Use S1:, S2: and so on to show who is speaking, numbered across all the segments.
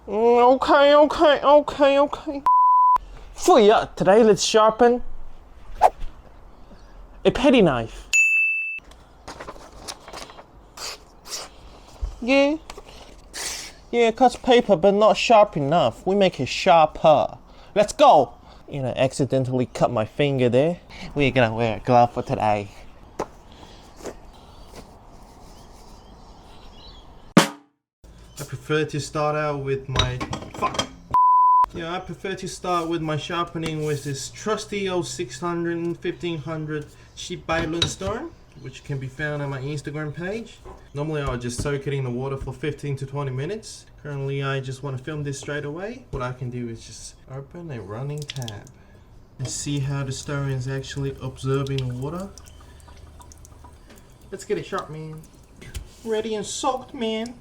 S1: Okay. For ya, today let's sharpen a petty knife. Yeah, it cuts paper, but not sharp enough. We make it sharper. Let's go! Accidentally cut my finger there. We're gonna wear a glove for today. I prefer to start out with my I prefer to start with my sharpening with this trusty old 600 and 1500 cheap Baylen stone, which can be found on my Instagram page. Normally I would just soak it in the water for 15 to 20 minutes. Currently I just want to film this straight away. What I can do is just open a running tab and see how the stone is actually absorbing water. Let's get it sharp, man. Ready and soaked, man.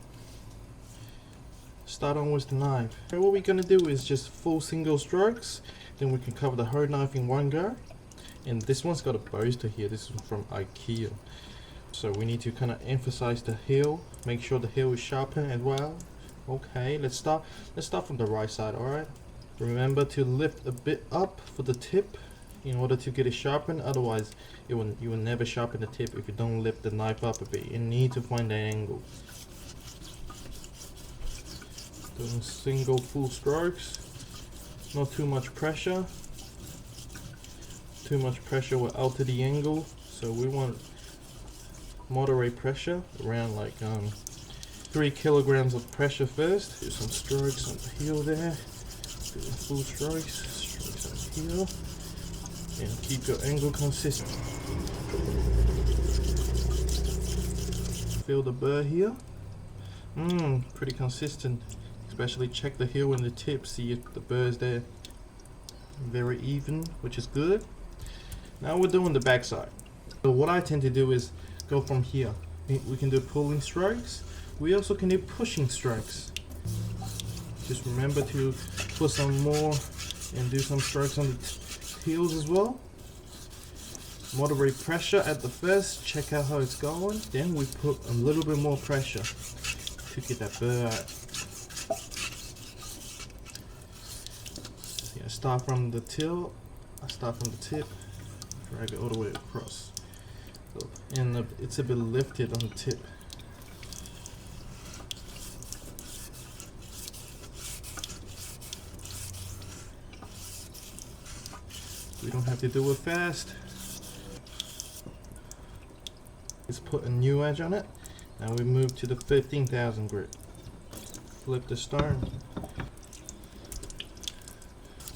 S1: Start on with the knife. Okay, what we're gonna do is just full single strokes, then we can cover the whole knife in one go. And this one's got a bolster here. This is from IKEA, so we need to kind of emphasize the heel, make sure the heel is sharpened as well. Okay, let's start from the right side. All right, remember to lift a bit up for the tip in order to get it sharpened. Otherwise you will never sharpen the tip if you don't lift the knife up a bit. You need to find the angle. Doing single full strokes, not too much pressure. Too much pressure will alter the angle, so we want moderate pressure, around like 3 kilograms of pressure first. Do some strokes on the heel there, doing full strokes on the heel, and keep your angle consistent. Feel the burr here? Pretty consistent. Especially check the heel and the tip, see if the burr's there. Very even, which is good. Now we're doing the back side. So what I tend to do is go from here. We can do pulling strokes. We also can do pushing strokes. Just remember to put some more and do some strokes on the heels as well. Moderate pressure at the first, check out how it's going. Then we put a little bit more pressure to get that burr out. Start from the tip, drag it all the way across. So, and it's a bit lifted on the tip. We don't have to do it fast. Let's put a new edge on it. Now we move to the 15,000 grit. Flip the stone.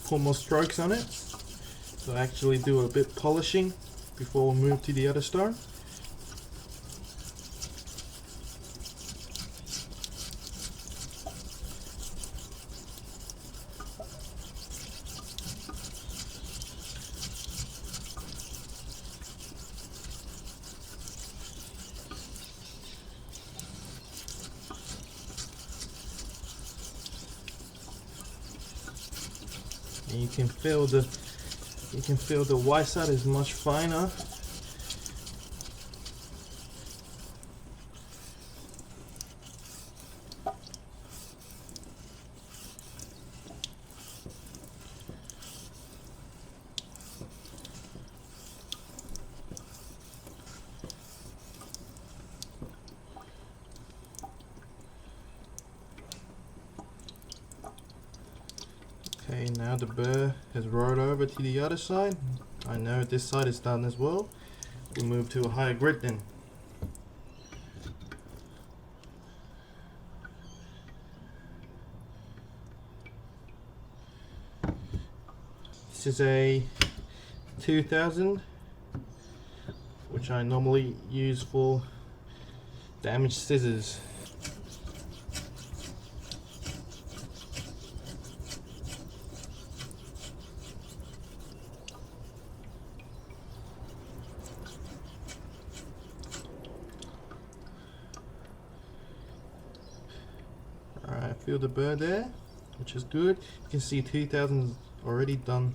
S1: Put more strokes on it, so actually do a bit polishing before we move to the other stone. And you can feel the white side is much finer. Okay, now the burr has rolled over to the other side. I know this side is done as well. We move to a higher grit then. This is a 2000, which I normally use for damaged scissors. Alright, feel the burr there, which is good. You can see 2000's already done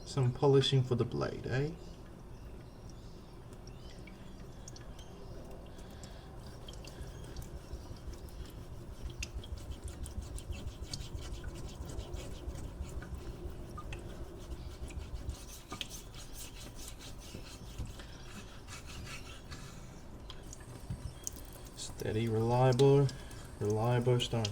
S1: some polishing for the blade, eh? Steady, reliable stone.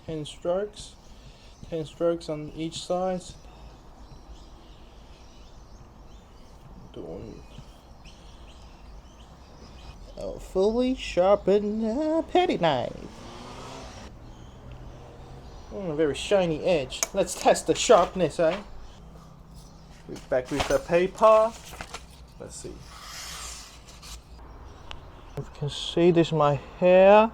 S1: Ten strokes on each side. Doing a fully sharpened petty knife. A very shiny edge. Let's test the sharpness, eh? Back with the paper. Let's see. If you can see, this is my hair.